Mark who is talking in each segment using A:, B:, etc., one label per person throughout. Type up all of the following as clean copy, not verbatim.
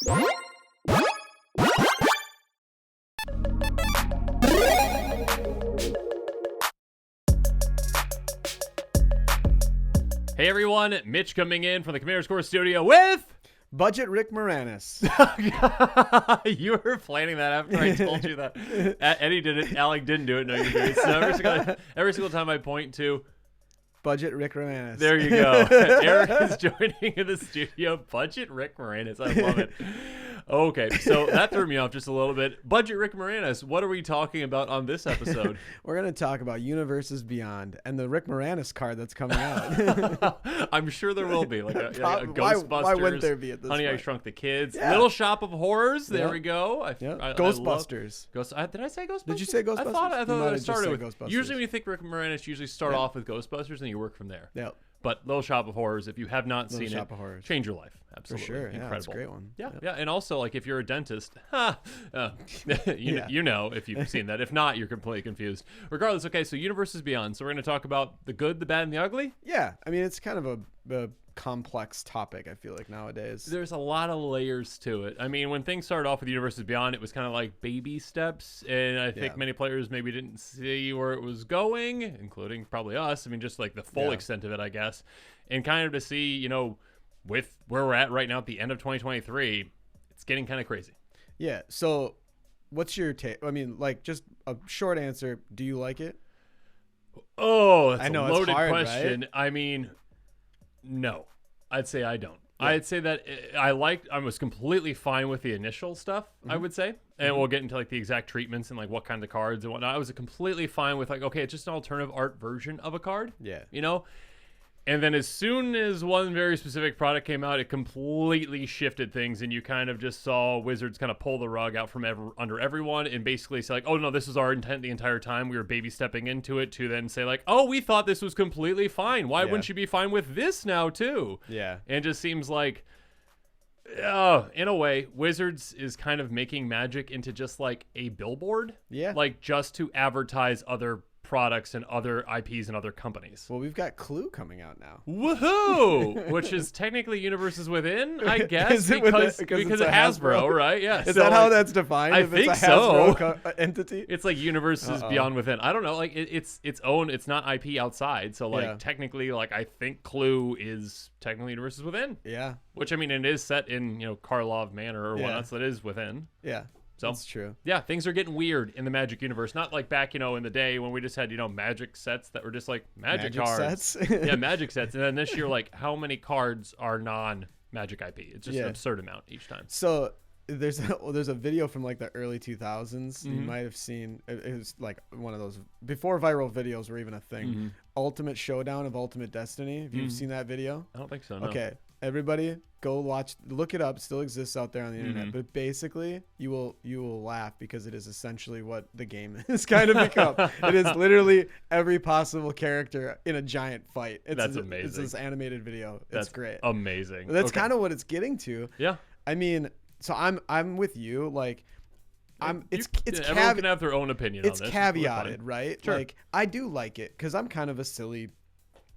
A: Hey everyone, Mitch coming in from the Commander Score studio with
B: Budget Rick Moranis.
A: You were planning that after I told you that. Eddie did it, Alec didn't do it. No, you did. So every single time I point to
B: Budget Rick Moranis.
A: There you go. Eric is joining in the studio. Budget Rick Moranis. I love it. Okay, so that threw me off just a little bit. Budget Rick Moranis, what are we talking about on this episode?
B: We're going to talk about Universes Beyond and the Rick Moranis card that's coming out.
A: I'm sure there will be. Like a Ghostbusters.
B: Why wouldn't there be at this
A: Honey,
B: point?
A: I Shrunk the Kids.
B: Yeah.
A: Little Shop of Horrors. There
B: Yep.
A: we go.
B: Ghostbusters.
A: Did I say Ghostbusters?
B: Did you say Ghostbusters?
A: I thought I started with
B: Ghostbusters.
A: Usually when you think Rick Moranis, usually start off with Ghostbusters and you work from there.
B: Yep.
A: But Little Shop of Horrors, if you have not
B: Little
A: seen
B: Shop
A: it,
B: of Horrors.
A: change your life. Absolutely.
B: For sure.
A: Incredible.
B: Yeah, that's a great one.
A: Yeah,
B: Yep.
A: yeah. And also, like, if you're a dentist, you know if you've seen that. If not, you're completely confused. Regardless, okay, so Universes Beyond. So we're going to talk about the good, the bad, and the ugly?
B: Yeah. I mean, it's kind of a complex topic, I feel like, nowadays.
A: There's a lot of layers to it. I mean, when things started off with Universes Beyond, it was kind of like baby steps, and I think many players maybe didn't see where it was going, including probably us. I mean, just like the full extent of it, I guess. And kind of to see, you know, with where we're at right now at the end of 2023, it's getting kind of crazy.
B: Yeah. So what's your take? I mean, like, just a short answer. Do you like it?
A: Oh, that's
B: I know,
A: a loaded
B: it's hard,
A: question.
B: right?
A: I mean, no. I'd say I don't.
B: Yeah.
A: I'd say that I was completely fine with the initial stuff, I would say. And we'll get into like the exact treatments and like what kind of cards and whatnot. I was completely fine with like, okay, it's just an alternative art version of a card.
B: Yeah.
A: You know? And then as soon as one very specific product came out, it completely shifted things, and you kind of just saw Wizards kind of pull the rug out from under everyone and basically say like, oh no, this was our intent the entire time. We were baby stepping into it to then say like, oh, we thought this was completely fine. Why wouldn't you be fine with this now too?
B: Yeah.
A: And it just seems like, in a way, Wizards is kind of making Magic into just like a billboard.
B: Yeah.
A: Like just to advertise other products and other IPs and other companies.
B: Well, we've got Clue coming out now.
A: Woohoo! Which is technically Universes Within, I guess,
B: Is it
A: because
B: it's
A: of
B: a
A: Hasbro, right? Yeah.
B: Is
A: so,
B: that how
A: like,
B: that's defined?
A: I
B: if
A: think
B: it's a Hasbro
A: so.
B: Entity?
A: It's like Universes Beyond Within. I don't know. Like it's its own. It's not IP outside. So like technically, like I think Clue is technically Universes Within.
B: Yeah.
A: Which I mean, it is set in Karlov Manor or whatnot, so it is within.
B: Yeah.
A: So
B: That's true.
A: Yeah, things are getting weird in the Magic universe. Not like back, in the day when we just had, Magic sets that were just like Magic cards.
B: Sets?
A: Yeah, Magic sets. And then this year, like, how many cards are non-Magic IP? It's just an absurd amount each time.
B: So there's a video from like the early 2000s. You might have seen. It was like one of those before viral videos were even a thing. Ultimate Showdown of Ultimate Destiny. Have you seen that video?
A: I don't think so, no.
B: Okay. Everybody go look it up. It still exists out there on the internet, but basically you will laugh because it is essentially what the game has kind of become. It is literally every possible character in a giant fight.
A: That's amazing.
B: It's this animated video. It's great.
A: Amazing.
B: That's kind of what it's getting to.
A: Yeah.
B: I mean, so I'm with you. Like,
A: everyone can have their own opinion on this.
B: It's caveated, right?
A: Sure.
B: Like, I do like it because I'm kind of a silly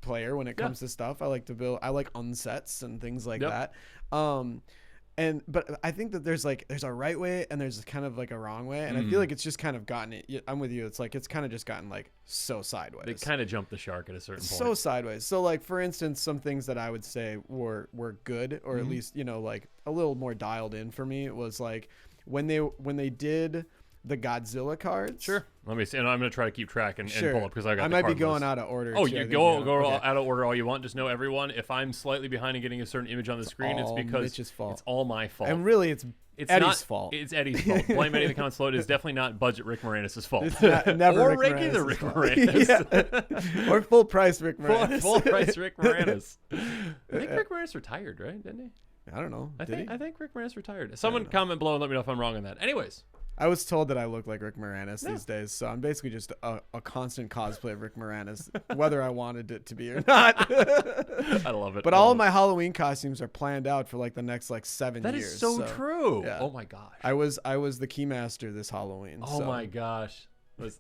B: player when it comes to stuff. I like to build. I like unsets and things like that. But I think that there's a right way and there's kind of like a wrong way, and I feel like it's just kind of gotten it. I'm with you. It's like it's kind of just gotten like so sideways.
A: They kind of jumped the shark at a certain point.
B: So sideways. So like for instance, some things that I would say were good, or at least like a little more dialed in for me was like when they did the Godzilla cards.
A: Sure. Let me see. And I'm going to try to keep track and pull up because I
B: might be going out of order.
A: Oh, you go out of order all you want. Just know, everyone, if I'm slightly behind in getting a certain image on the screen, it's because
B: Mitch's fault.
A: It's all my fault.
B: And really, it's Eddie's fault.
A: It's Eddie's fault. Blame Eddie the Consulate is definitely not Budget Rick Moranis' fault.
B: It's never
A: or
B: Rick
A: regular
B: Moranis'
A: Rick
B: fault.
A: Moranis.
B: Or full price Rick Moranis.
A: Full price Rick Moranis. I think Rick Moranis retired, right? Didn't he?
B: I don't know.
A: I think Rick Moranis retired. Someone comment below and let me know if I'm wrong on that. Anyways.
B: I was told that I look like Rick Moranis these days, so I'm basically just a constant cosplay of Rick Moranis, whether I wanted it to be or not.
A: I love it.
B: But all of my Halloween costumes are planned out for like the next 7 years.
A: That is so true.
B: Yeah.
A: Oh my gosh.
B: I was the keymaster this Halloween.
A: Oh my gosh. Was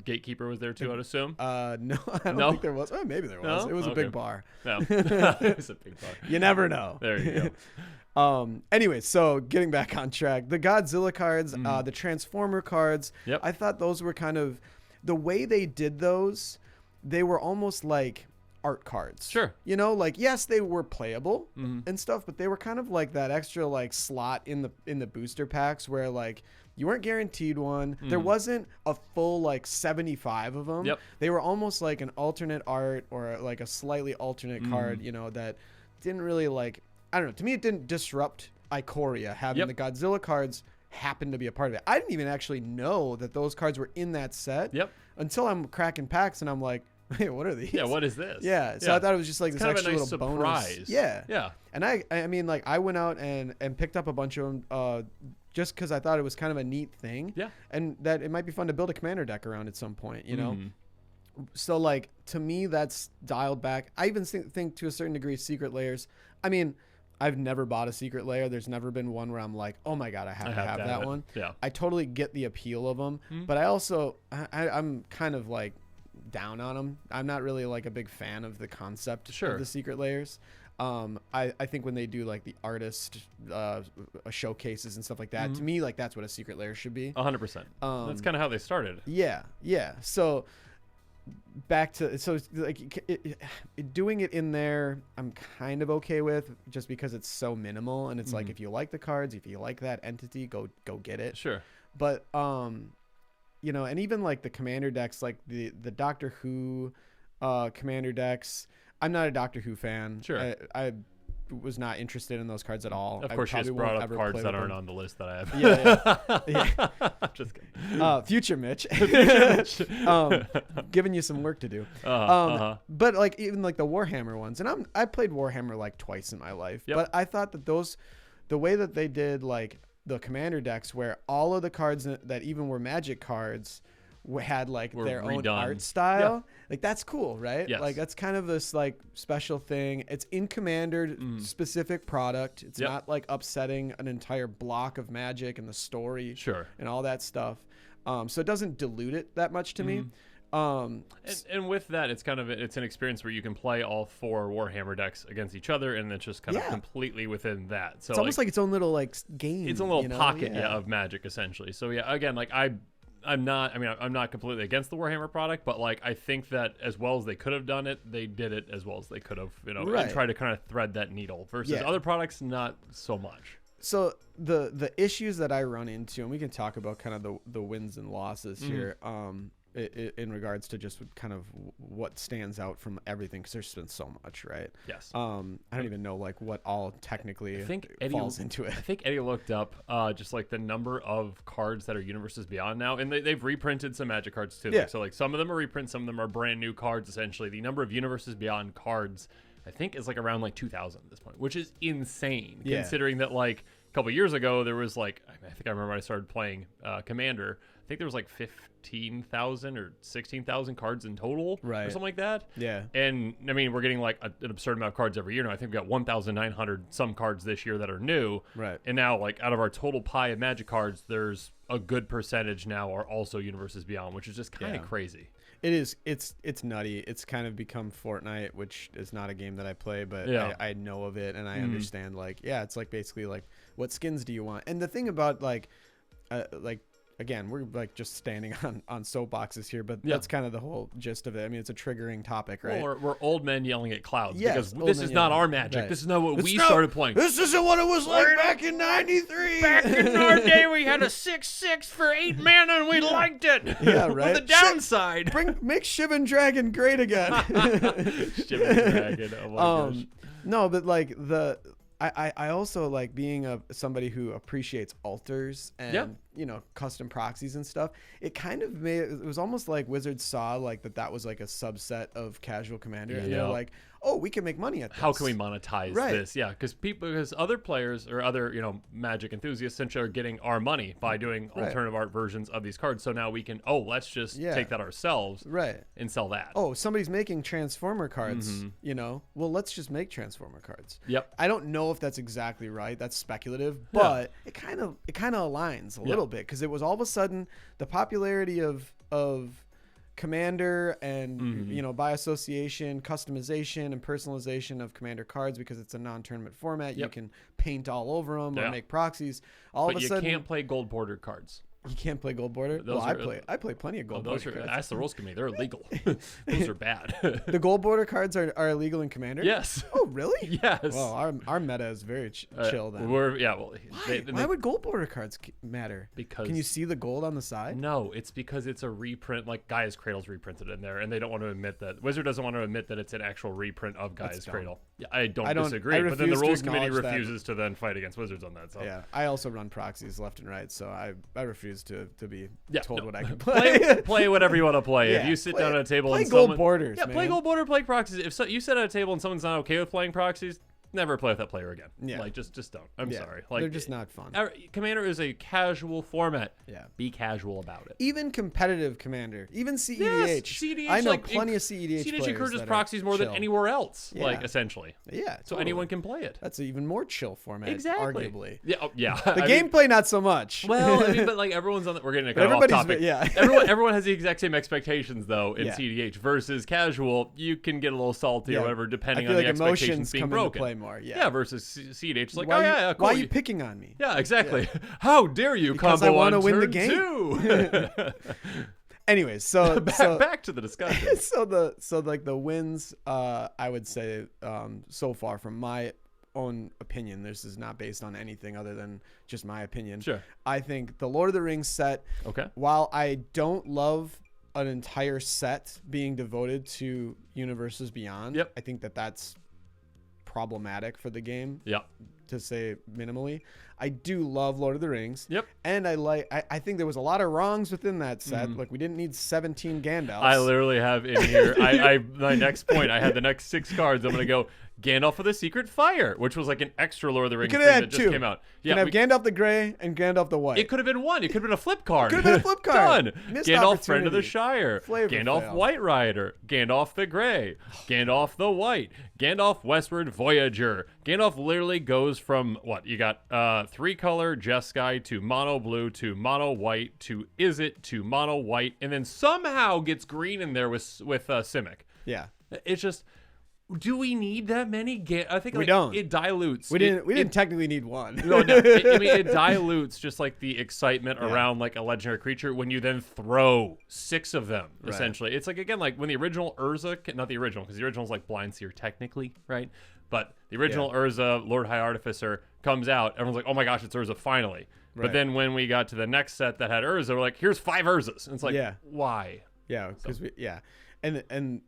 A: Gatekeeper was there too, I'd assume?
B: No, I don't think there was. Oh, maybe there was.
A: No?
B: It was a big bar.
A: No. It was a big bar.
B: You never know.
A: There you
B: Anyway, so getting back on track, the Godzilla cards, the Transformer cards,
A: Yep.
B: I thought those were kind of the way they did those. They were almost like art cards.
A: Sure.
B: You know, like, yes, they were playable and stuff, but they were kind of like that extra like slot in the booster packs where like you weren't guaranteed one. There wasn't a full like 75 of them.
A: Yep.
B: They were almost like an alternate art or like a slightly alternate card, you know, that didn't really like, I don't know. To me, it didn't disrupt Ikoria having the Godzilla cards happen to be a part of it. I didn't even actually know that those cards were in that set until I'm cracking packs and I'm like, hey, what are these?
A: Yeah, what is this?
B: Yeah, so I thought it was just like
A: it's
B: this
A: kind
B: extra
A: of a nice
B: little
A: surprise.
B: bonus. Yeah.
A: Yeah.
B: And I mean, like, I went out and picked up a bunch of them just because I thought it was kind of a neat thing.
A: Yeah.
B: And that it might be fun to build a commander deck around at some point, you know? So, like, to me, that's dialed back. I even think to a certain degree, Secret Layers. I mean, I've never bought a Secret Layer. There's never been one where I'm like, oh my God, I have to have that one.
A: Yeah.
B: I totally get the appeal of them. But I also, I'm kind of like, down on them. I'm not really like a big fan of the concept of the Secret Layers. I think when they do like the artist showcases and stuff like that, to me, like that's what a Secret Layer should be.
A: 100%. That's kind of how they started.
B: Yeah. So back to like doing it in there, I'm kind of okay with, just because it's so minimal and it's like, if you like the cards, if you like that entity, go get it.
A: Sure.
B: But you know, and even like the commander decks, like the Doctor Who commander decks, I'm not a Doctor Who fan.
A: Sure.
B: I was not interested in those cards at all.
A: Of course, you just brought up cards that aren't on the list that I have.
B: Yeah.
A: I'm just kidding.
B: Future Mitch. Giving you some work to do. But like even like the Warhammer ones, and I played Warhammer like twice in my life, but I thought that the way that they did like the commander decks, where all of the cards that even were Magic cards had like their own art style, like that's cool, right?
A: Yes.
B: Like that's kind of this like special thing. It's in Commander specific product. It's not like upsetting an entire block of Magic and the story and all that stuff. So it doesn't dilute it that much to me.
A: And with that, it's an experience where you can play all 4 Warhammer decks against each other, and it's just kind of completely within that. So
B: it's almost like its own little like game.
A: It's a little pocket of Magic essentially. So yeah, again, like I'm not completely against the Warhammer product, but like I think that as well as they could have done it, they did it as well as they could have, you know, and try to kind of thread that needle versus other products, not so much.
B: So the issues that I run into, and we can talk about kind of the wins and losses here, in regards to just kind of what stands out from everything, because there's been so much, right?
A: Yes.
B: I don't even know like what all technically falls into it.
A: I think Eddie looked up just like the number of cards that are Universes Beyond now, and they've reprinted some Magic cards too.
B: Yeah.
A: So like some of them are reprints, some of them are brand new cards. Essentially, the number of Universes Beyond cards, I think, is like around like 2,000 at this point, which is insane considering that like a couple years ago there was like, I think I remember when I started playing Commander, I think there was like 15,000 or 16,000 cards in total, or something like that.
B: Yeah.
A: And I mean, we're getting like an absurd amount of cards every year now. I think we've got 1,900 some cards this year that are new.
B: Right.
A: And now, like, out of our total pie of Magic cards, there's a good percentage now are also Universes Beyond, which is just kind of crazy.
B: It is. It's nutty. It's kind of become Fortnite, which is not a game that I play, but I know of it, and I understand, like, it's like basically like, what skins do you want? And the thing about like again, we're like just standing on soapboxes here, but that's kind of the whole gist of it. I mean, it's a triggering topic, right?
A: Well, we're old men yelling at clouds,
B: yes,
A: because this is not our Magic.
B: Right.
A: This is not what we started playing.
B: This isn't what it was like back in '93.
A: Back in our day, we had a 6/6 for 8 mana, and we liked it.
B: Yeah, right.
A: The downside,
B: make Shivan Dragon great again.
A: Shivan Dragon. Oh my gosh.
B: No, but like I also like being somebody who appreciates altars and you know, custom proxies and stuff. It kind of it was almost like Wizards saw like that was like a subset of casual Commander, and they're like, oh, we can make money at this.
A: How can we monetize this? Yeah, because other players or other, you know, Magic enthusiasts essentially are getting our money by doing alternative art versions of these cards. So now we can let's just take that ourselves and sell that.
B: Oh, somebody's making Transformer cards, you know. Well, let's just make Transformer cards.
A: Yep.
B: I don't know if that's exactly right. That's speculative, but it kind of aligns a little bit, because it was all of a sudden the popularity of Commander and by association, customization and personalization of Commander cards because it's a non-tournament format. You can paint all over them or make proxies. But
A: you can't play gold bordered cards.
B: You can't play gold border. I play plenty of gold border cards.
A: Ask the rules committee. They're illegal. Those are bad.
B: The gold border cards are illegal in Commander?
A: Yes.
B: Oh, really?
A: Yes.
B: Well, our meta is very chill then. Why would gold border cards matter?
A: Because
B: can you see the gold on the side?
A: No, it's because it's a reprint. Like Gaia's Cradle's reprinted in there, and they don't want to admit that. Wizard doesn't want to admit that it's an actual reprint of Gaia's Cradle. Yeah, I don't disagree. But then the rules committee refuses to then fight against Wizards on that. So.
B: Yeah, I also run proxies left and right, so I refuse to be told what I can play.
A: Play whatever you want to play. If you sit down at a table
B: play
A: and
B: gold borders,
A: play gold border, play proxies. If you sit at a table and someone's not okay with playing proxies, never play with that player again. Yeah. Like just don't. I'm sorry. Like
B: they're just not fun.
A: Commander is a casual format.
B: Yeah.
A: Be casual about it.
B: Even competitive Commander, even CEDH.
A: Yes, CEDH
B: I know plenty of CEDH players.
A: CEDH encourages proxies more than anywhere else.
B: Yeah.
A: Like essentially.
B: Yeah.
A: So anyone can play it.
B: That's an even more chill format.
A: Exactly.
B: Arguably.
A: Yeah. Yeah.
B: The gameplay not so much.
A: Well, but like everyone's on. We're getting kind of off topic.
B: Yeah.
A: everyone has the exact same expectations though in CEDH versus casual. You can get a little salty or whatever depending on the expectations being broken.
B: Play more.
A: Yeah. Versus CEDH, like,
B: cool. Why are you
A: you
B: picking on me?
A: Yeah, exactly. Yeah. How dare you
B: because
A: combo
B: I want to win the
A: game?
B: Anyways, so
A: back to the discussion.
B: So the wins, I would say, so far from my own opinion, this is not based on anything other than just my opinion.
A: Sure.
B: I think the Lord of the Rings set.
A: Okay.
B: While I don't love an entire set being devoted to Universes Beyond, I think that's problematic for the game. To say minimally. I do love Lord of the Rings. And I think there was a lot of wrongs within that set. Like we didn't need 17 Gandalfs.
A: I literally have in here my next point. I had the next 6 cards. I'm gonna go Gandalf of the Secret Fire, which was like an extra Lord of the Rings thing that just came out.
B: Yeah, we have Gandalf the Grey and Gandalf the White.
A: It could have been one. It could have been a flip card.
B: Done.
A: Gandalf, Friend of the Shire. Gandalf, White Rider. Gandalf the Grey. Gandalf the White. Gandalf, Westward Voyager. Gandalf literally goes from what you got 3-color Jeskai to mono blue to mono white to Izzet to mono white, and then somehow gets green in there with Simic.
B: Yeah,
A: it's just. Do we need that many? I think
B: we don't.
A: It dilutes.
B: We didn't technically need one.
A: No. It dilutes just like the excitement around like a legendary creature when you then throw 6 of them. Essentially, it's like again like when the original Urza, not the original because the original is like Blind Seer technically, right? But the original Urza, Lord High Artificer comes out. Everyone's like, oh my gosh, it's Urza finally. But then when we got to the next set that had Urza, we're like, here's 5 Urzas. And it's like, why?
B: Yeah, because and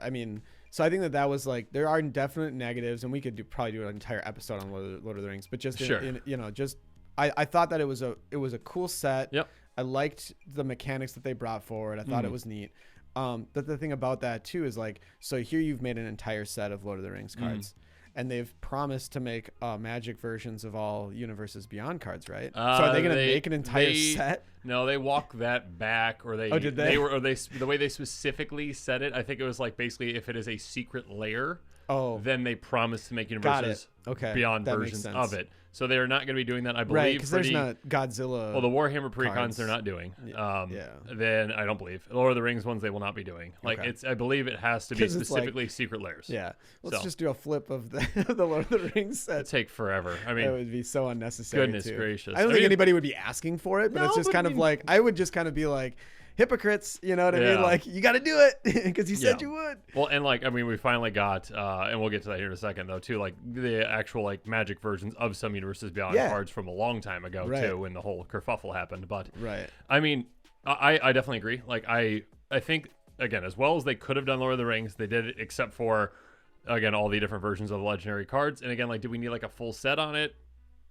B: I mean. So I think that was like there are definite negatives, and we could probably do an entire episode on Lord of the Rings. But just I thought that it was a cool set.
A: Yep.
B: I liked the mechanics that they brought forward. I thought it was neat. But the thing about that too is like so here you've made an entire set of Lord of the Rings cards. And they've promised to make Magic versions of all Universes Beyond cards, right? So are they going to make an entire set?
A: No, they walked that back, or they.
B: Oh, did they?
A: The way they specifically said it, I think it was like basically if it is a secret layer, then they promise to make Universes Beyond versions of it. So they're not going to be doing that, I believe.
B: Right, because there's not Godzilla.
A: Well, the Warhammer precons they're not doing. Then I don't believe Lord of the Rings ones they will not be doing. Like I believe it has to be specifically secret layers.
B: Yeah, let's just do a flip of the Lord of the Rings set.
A: It'd take forever. I mean,
B: that would be so unnecessary.
A: Goodness gracious!
B: I don't think anybody would be asking for it, but it's just kind of like I would just kind of be like. Hypocrites, you know what I mean? Like, you got to do it because you said you would.
A: Well, and like, I mean, we finally got, and we'll get to that here in a second, though, too, like the actual like Magic versions of some Universes Beyond cards from a long time ago, too, when the whole kerfuffle happened. But, I mean, I definitely agree. Like, I think, again, as well as they could have done Lord of the Rings, they did it except for, again, all the different versions of the legendary cards. And again, like, did we need like a full set on it?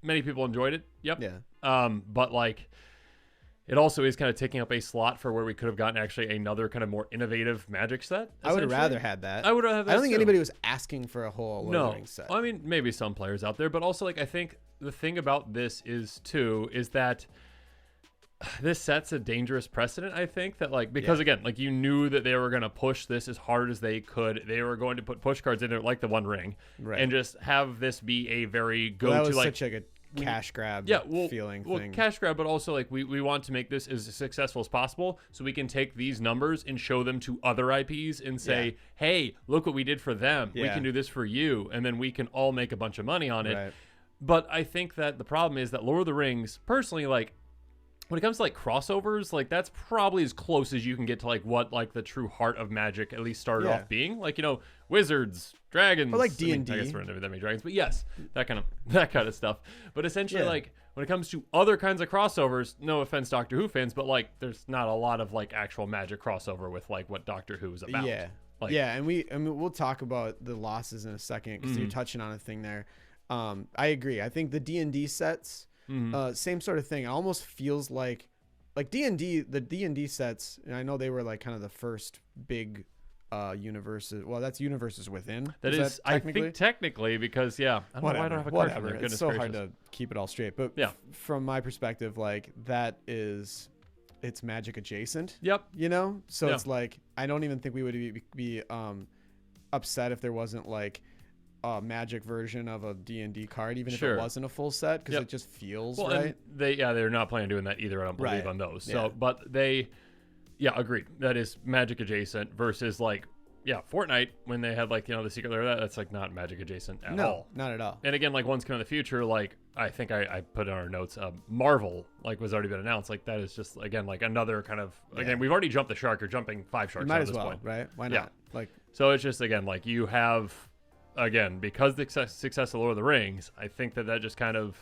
A: Many people enjoyed it. Yep.
B: Yeah.
A: But like, it also is kind of taking up a slot for where we could have gotten actually another kind of more innovative Magic set.
B: I would have rather had that.
A: I would have.
B: I don't think anybody was asking for a whole Lord of the Rings set.
A: I mean, maybe some players out there, but also like I think the thing about this is that this sets a dangerous precedent. I think that like because again, like you knew that they were going to push this as hard as they could. They were going to put push cards in it like the One Ring, and just have this be a very go-to
B: such like a cash grab feeling thing.
A: Cash grab, but also like we want to make this as successful as possible so we can take these numbers and show them to other IPs and say, hey, look what we did for them. We can do this for you. And then we can all make a bunch of money on it. Right. But I think that the problem is that Lord of the Rings, personally, like, when it comes to like crossovers, like that's probably as close as you can get to like what like the true heart of Magic at least started off being. Like, you know, wizards, dragons,
B: or like D&D.
A: I guess we're never that many dragons, but yes, that kind of stuff. But essentially, like when it comes to other kinds of crossovers, no offense, Doctor Who fans, but like there's not a lot of like actual Magic crossover with like what Doctor Who is about.
B: Yeah,
A: like,
B: and we'll talk about the losses in a second because you're touching on a thing there. I agree. I think the D&D sets. Same sort of thing. It almost feels like D&D, the D&D sets, and I know they were like kind of the first big universes. Well, that's universes within.
A: That is I think technically, because I don't know why I don't have a card for
B: It's so hard to keep it all straight. But from my perspective, like that is, it's Magic adjacent.
A: Yep.
B: You know? So it's like, I don't even think we would be upset if there wasn't like a Magic version of a D&D card, even if it wasn't a full set, because it just feels right.
A: They're not planning on doing that either. I don't believe on those. So, but they, agreed. That is Magic adjacent versus like, Fortnite when they had like, you know, the secret lair, that's like not Magic adjacent at all.
B: Not at all.
A: And again, like one's coming in the future, like I think I put in our notes, Marvel like was already been announced. Like that is just again like another kind of again we've already jumped the shark or jumping 5 sharks at this point,
B: right? Why not? Like
A: so it's just again like you have. Again, because the success of Lord of the Rings, I think that just kind of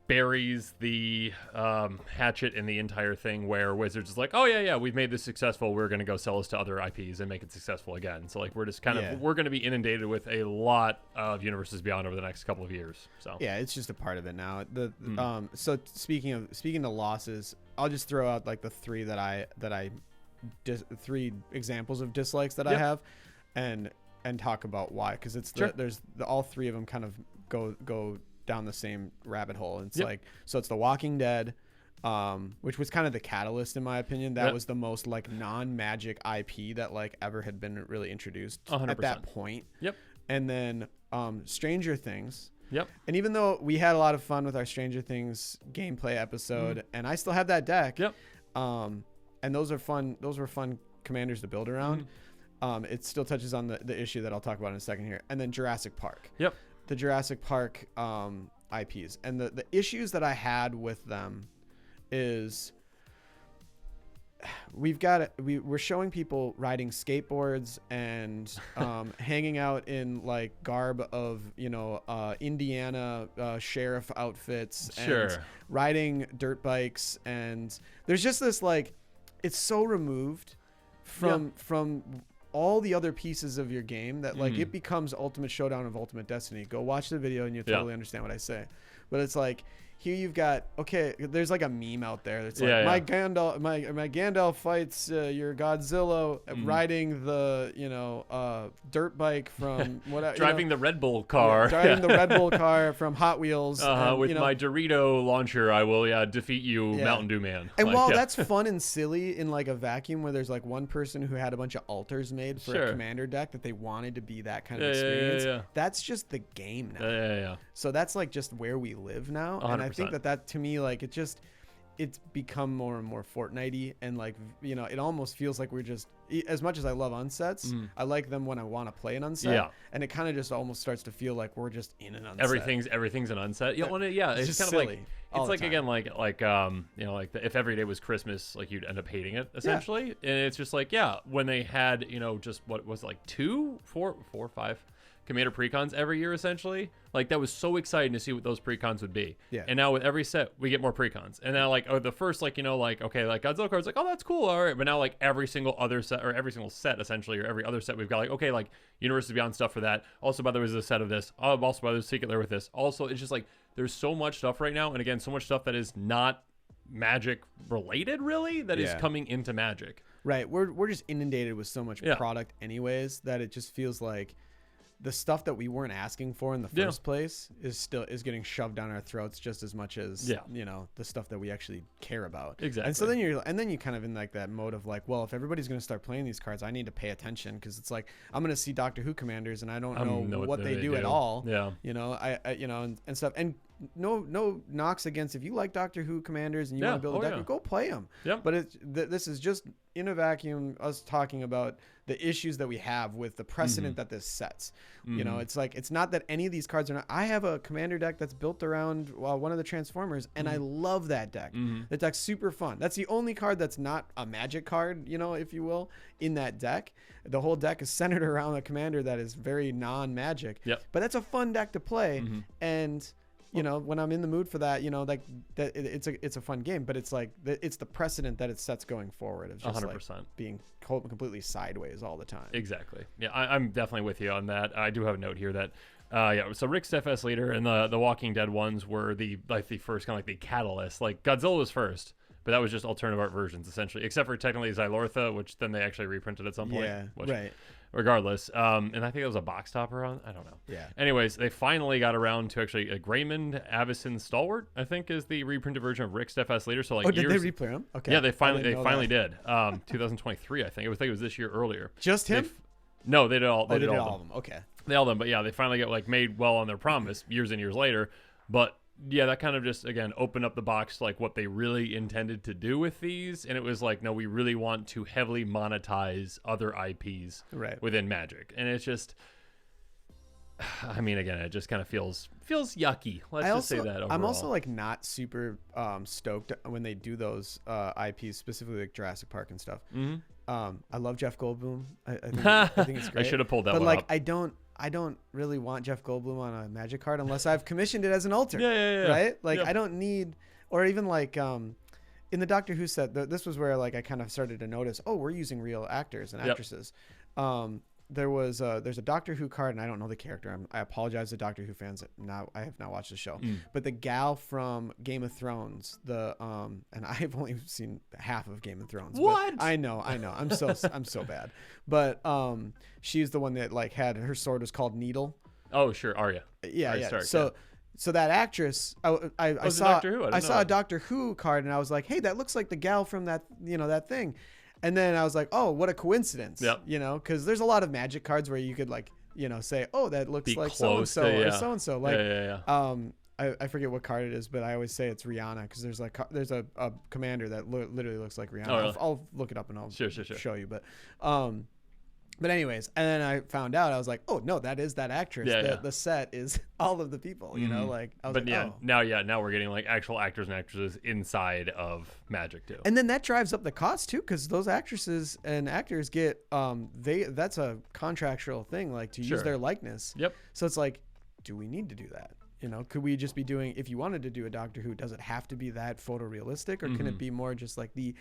A: buries the hatchet in the entire thing where Wizards is like, oh, yeah, we've made this successful. We're going to go sell this to other IPs and make it successful again. So, like, we're just kind of, we're going to be inundated with a lot of Universes Beyond over the next couple of years. So
B: yeah, it's just a part of it now. So speaking of losses, I'll just throw out like the three three examples of dislikes that I have and talk about why, because it's all three of them kind of go down the same rabbit hole. It's like, so it's The Walking Dead, which was kind of the catalyst in my opinion. That was the most like non-Magic IP that like ever had been really introduced
A: 100%.
B: At that point. And then Stranger Things. And even though we had a lot of fun with our Stranger Things gameplay episode, and I still have that deck. And those were fun commanders to build around. It still touches on the issue that I'll talk about in a second here. And then Jurassic Park. The Jurassic Park IPs. And the issues that I had with them is we're showing people riding skateboards and hanging out in like garb of, you know, Indiana sheriff outfits and riding dirt bikes. And there's just this like, it's so removed from all the other pieces of your game that like it becomes Ultimate Showdown of Ultimate Destiny. Go watch the video and you totally understand what I say. But it's like, here you've got, there's like a meme out there that's like my Gandalf fights your Godzilla riding the, you know, dirt bike from whatever,
A: driving the Red Bull car,
B: the Red Bull car from Hot Wheels, and,
A: with my Dorito launcher I will defeat you, Mountain Dew Man.
B: And like, while that's fun and silly in like a vacuum where there's like one person who had a bunch of altars made for a commander deck that they wanted to be that kind of experience, that's just the game now. So that's like just where we live now.
A: 100%.
B: And I think that to me, like, it's become more and more Fortnite-y, and like, you know, it almost feels like we're just, as much as I love unsets, I like them when I want to play an unset, and it kind of just almost starts to feel like we're just in an unset.
A: Everything's an unset. It's kind of
B: silly.
A: Like it's like again like you know, like if every day was Christmas, like you'd end up hating it essentially, and it's just like when they had, you know, just what was it, like 2, 4, 5 Commander precons every year essentially, like that was so exciting to see what those precons would be. And now with every set we get more precons, and now like the first, like, you know, like okay, like Godzilla cards, like, oh, that's cool, all right, but now like every single other set, or every single set essentially, or every other set we've got, like, okay, like Universes Beyond stuff for that, also by the way there's a set of this, also by the secret lair with this, also it's just like there's so much stuff right now, and again so much stuff that is not Magic related really, that is coming into Magic.
B: Right, we're just inundated with so much product anyways that it just feels like the stuff that we weren't asking for in the first place is getting shoved down our throats just as much as you know, the stuff that we actually care about.
A: Exactly.
B: And so then you kind of in like that mode of like, well, if everybody's going to start playing these cards, I need to pay attention, because it's like I'm going to see Doctor Who commanders and I don't know what they do at all. You know, I you know, and stuff. And no knocks against, if you like Doctor Who commanders and you want to build a deck, go play them.
A: Yep.
B: But this is just in a vacuum, us talking about the issues that we have with the precedent that this sets. You know, it's like, it's not that any of these cards are not. I have a commander deck that's built around one of the Transformers, and I love that deck. The deck's super fun. That's the only card that's not a Magic card, you know, if you will, in that deck. The whole deck is centered around a commander that is very non-Magic. But that's a fun deck to play, and you know, when I'm in the mood for that, you know, like that, it's a fun game, but it's like it's the precedent that it sets going forward of just 100%. Like being completely sideways all the time.
A: Exactly. Yeah, I'm definitely with you on that. I do have a note here that so Rick's FS leader and the Walking Dead ones were the first kind of like the catalyst. Like Godzilla was first, but that was just alternative art versions essentially, except for technically Xylortha, which then they actually reprinted at some point.
B: Yeah, right.
A: Regardless, and I think it was a box topper on. I don't know.
B: Yeah.
A: Anyways, they finally got around to actually a Greymond Avacyn Stalwart, I think, is the reprinted version of Rick's FS leader. So like,
B: did they replay him? Okay.
A: Yeah, they finally did. 2023, I think. I think it was this year earlier.
B: Just him?
A: No, they did all. They did
B: all of them. Okay.
A: They all of them, but yeah, they finally get like made well on their promise years and years later, but. Yeah, that kind of just, again, opened up the box to like what they really intended to do with these. And it was like, no, we really want to heavily monetize other IPs within Magic. And it's just, I mean, again, it just kind of feels yucky. Let's just say that overall.
B: I'm also like not super stoked when they do those IPs, specifically like Jurassic Park and stuff. I love Jeff Goldblum. I think it's great.
A: I should have pulled that
B: one
A: up.
B: But like, I don't really want Jeff Goldblum on a Magic card unless I've commissioned it as an alter.
A: Yeah.
B: Right? Like, I don't need, or even like in the Doctor Who set, this was where like I kind of started to notice, we're using real actors and actresses. There's a Doctor Who card, and I don't know the character. I apologize to Doctor Who fans. I have not watched the show, but the gal from Game of Thrones, and I've only seen half of Game of Thrones.
A: What?
B: I know. I'm so bad. But she's the one that like had her sword was called Needle.
A: Oh sure, Arya.
B: Yeah. So that actress, I saw a Doctor Who card, and I was like, hey, that looks like the gal from that that thing. And then I was like, oh, what a coincidence, you know, because there's a lot of Magic cards where you could like, say, oh, that looks like so-and-so or so-and-so. Like, I forget what card it is, but I always say it's Rihanna because there's a commander that literally looks like Rihanna.
A: Oh, really?
B: I'll look it up and I'll show you. But anyways, and then I found out, I was like, oh no, that is that actress. The set is all of the people, you know, like I was
A: now we're getting like actual actors and actresses inside of Magic too.
B: And then that drives up the cost too, because those actresses and actors get that's a contractual thing, like to use their likeness.
A: Yep.
B: So it's like, do we need to do that? You know, could we just be doing, if you wanted to do a Doctor Who, does it have to be that photorealistic, or can it be more just like the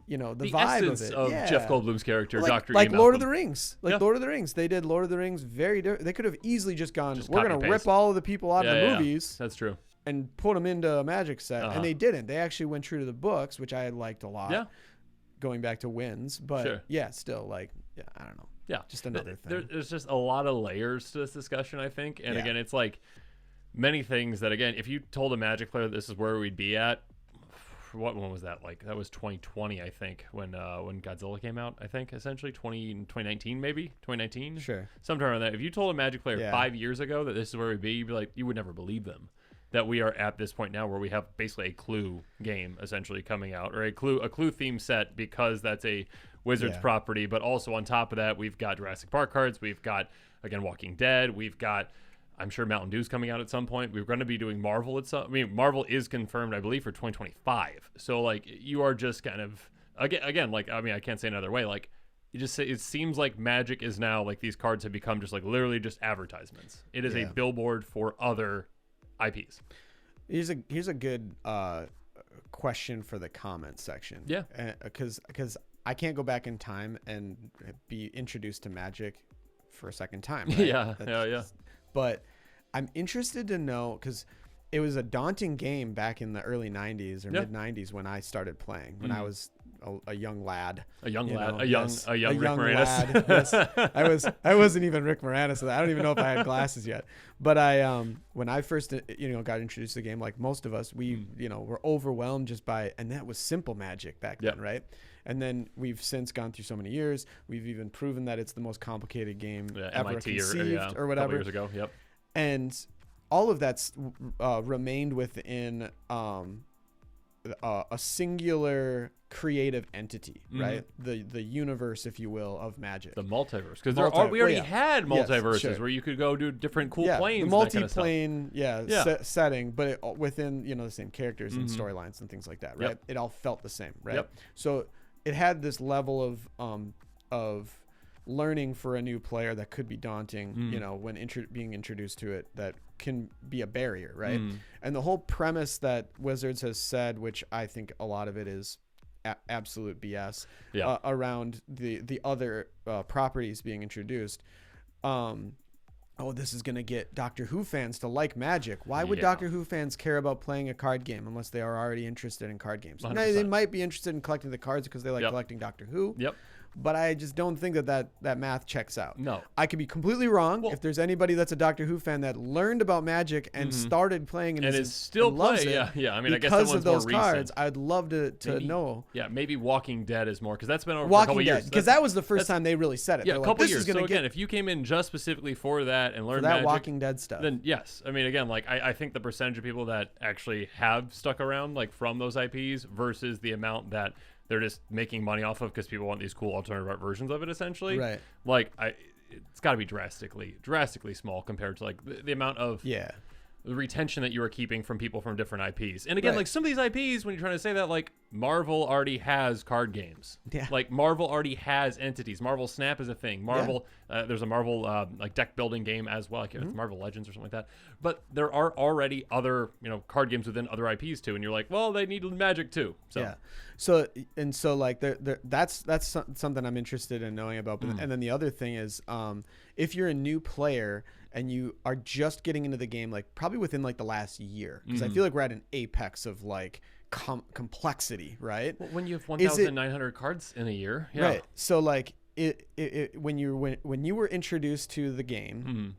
B: vibe
A: essence of Jeff Goldblum's character, Dr.
B: Like Lord of the Rings. Lord of the Rings. They did Lord of the Rings very different. They could have easily just gone, we're going to rip all of the people out of the movies.
A: That's true.
B: And put them into a Magic set. And they didn't. They actually went true to the books, which I liked a lot. Yeah. Going back to wins. But still, like, I don't know.
A: Yeah.
B: Just another thing.
A: There's just a lot of layers to this discussion, I think. And again, it's like many things that, again, if you told a Magic player this is where we'd be at, what one was that? Like that was 2020, I think, when Godzilla came out. I think essentially 2019, maybe 2019.
B: Sure,
A: sometime around that. If you told a Magic player 5 years ago that this is where we'd be, you'd be like, you would never believe them. That we are at this point now where we have basically a Clue game essentially coming out, or a Clue theme set, because that's a Wizards property. But also on top of that, we've got Jurassic Park cards. We've got, again, Walking Dead. We've got, I'm sure Mountain Dew's coming out at some point. We're going to be doing Marvel at some. I mean, Marvel is confirmed, I believe, for 2025. So like, you are just kind of again, like, I mean, I can't say another way. Like, you just say, it seems like Magic is now like these cards have become just like literally just advertisements. It is a billboard for other IPs.
B: Here's a good question for the comments section.
A: Yeah,
B: because I can't go back in time and be introduced to Magic for a second time. Right?
A: Yeah.
B: But I'm interested to know, because it was a daunting game back in the early 90s or mid 90s when I started playing, when I was a young lad. A young Rick
A: Moranis.
B: Yes. I wasn't even Rick Moranis. I don't even know if I had glasses yet. But when I first got introduced to the game, like most of us, we were overwhelmed just by, and that was simple Magic back then, right? And then we've since gone through so many years. We've even proven that it's the most complicated game ever conceived or whatever.
A: Years ago,
B: And all of that's remained within a singular creative entity, right? The universe, if you will, of Magic.
A: The multiverse, because we already had multiverses,
B: yes, sure.
A: where you could go do different cool planes.
B: The multi-plane, setting, but within the same characters and storylines and things like that, right? It all felt the same, right? So it had this level of learning for a new player that could be daunting, when being introduced to it, that can be a barrier, right? And the whole premise that Wizards has said, which I think a lot of it is absolute BS, around the other properties being introduced. This is going to get Doctor Who fans to like Magic. Why would Doctor Who fans care about playing a card game unless they are already interested in card games? Now, they might be interested in collecting the cards because they like collecting Doctor Who. But I just don't think that math checks out.
A: No.
B: I could be completely wrong. If there's anybody that's a Doctor Who fan that learned about Magic and started playing and is still loves it,
A: I mean, I guess that
B: because
A: one's
B: of those
A: more
B: cards,
A: recent.
B: I'd love to know.
A: Yeah, maybe Walking Dead is more, because that's been over
B: Walking
A: a couple
B: Dead,
A: years.
B: because that was the first time they really said it.
A: Yeah,
B: They're
A: a couple
B: this
A: years.
B: Is gonna
A: so again, if you came in just specifically for that and learned
B: that
A: Magic,
B: Walking Dead stuff,
A: then yes. I mean, again, like I think the percentage of people that actually have stuck around like from those IPs versus the amount that they're just making money off of because people want these cool alternative art versions of it, essentially.
B: Right.
A: Like, it's got to be drastically small compared to like the amount of the retention that you are keeping from people from different IPs. And again, like some of these IPs, when you're trying to say that, like Marvel already has card games.
B: Yeah.
A: Like Marvel already has entities. Marvel Snap is a thing. Marvel, there's a Marvel like deck building game as well. Like it's Marvel Legends or something like that. But there are already other card games within other IPs too. And you're like, well, they need Magic too. So
B: yeah. So like that's something I'm interested in knowing about. But, and then the other thing is, if you're a new player and you are just getting into the game, like probably within like the last year, because I feel like we're at an apex of like complexity, right?
A: Well, when you have 1,900 cards in a year,
B: right? So like when you were introduced to the game,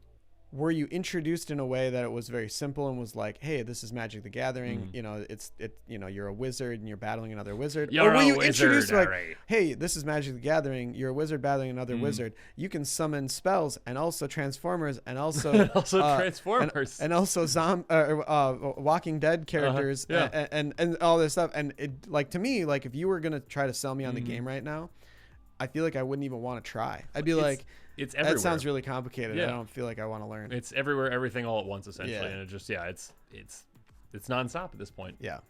B: were you introduced in a way that it was very simple and was like, hey, this is Magic the Gathering, you're a wizard and you're battling another wizard? Or were you introduced like, hey, this is Magic the Gathering, you're a wizard battling another wizard, you can summon spells and also Transformers and also
A: Transformers
B: and also Walking Dead characters and all this stuff. And it, like, to me, like, if you were gonna try to sell me on the game right now, I feel like I wouldn't even want to try. I'd be like,
A: it's everywhere.
B: That sounds really complicated. I don't feel like I want to learn.
A: It's everywhere, everything all at once, essentially. And it just, it's nonstop at this point.
B: Yeah.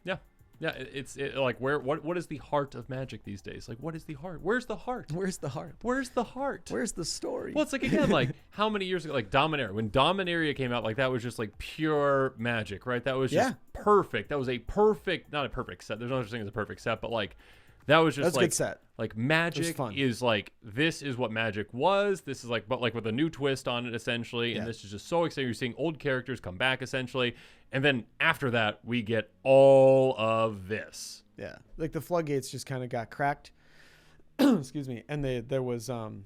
A: It's like what is the heart of Magic these days? Like, what is the heart? Where's the heart?
B: Where's the heart?
A: Where's the heart?
B: Where's the story?
A: Well, it's like, again, like how many years ago, like Dominaria, when Dominaria came out, like that was just like pure Magic, right? That was just perfect. That was not a perfect set. There's no such thing as a perfect set, but like that was just like a good set. Like Magic is like, this is what Magic was. This is like, but like with a new twist on it, essentially. And this is just so exciting. You're seeing old characters come back, essentially. And then after that, we get all of this.
B: Yeah. Like the floodgates just kind of got cracked. Excuse me. And there was, and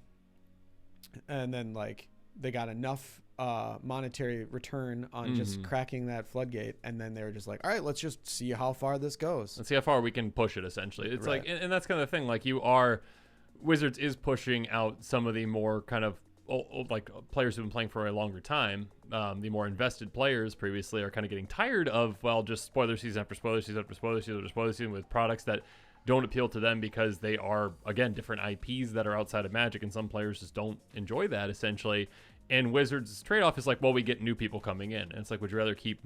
B: then like they got enough monetary return on just cracking that floodgate, and then they were just like, all right, let's just see how far this goes.
A: Let's see how far we can push it, essentially. It's like, and that's kind of the thing, like Wizards is pushing out some of the more kind of like players who've been playing for a longer time. The more invested players previously are kind of getting tired of, well, just spoiler season after spoiler season after spoiler season after spoiler season with products that don't appeal to them because they are, again, different IPs that are outside of Magic, and some players just don't enjoy that, essentially. And Wizards' trade-off is like, well, we get new people coming in, and it's like, would you rather keep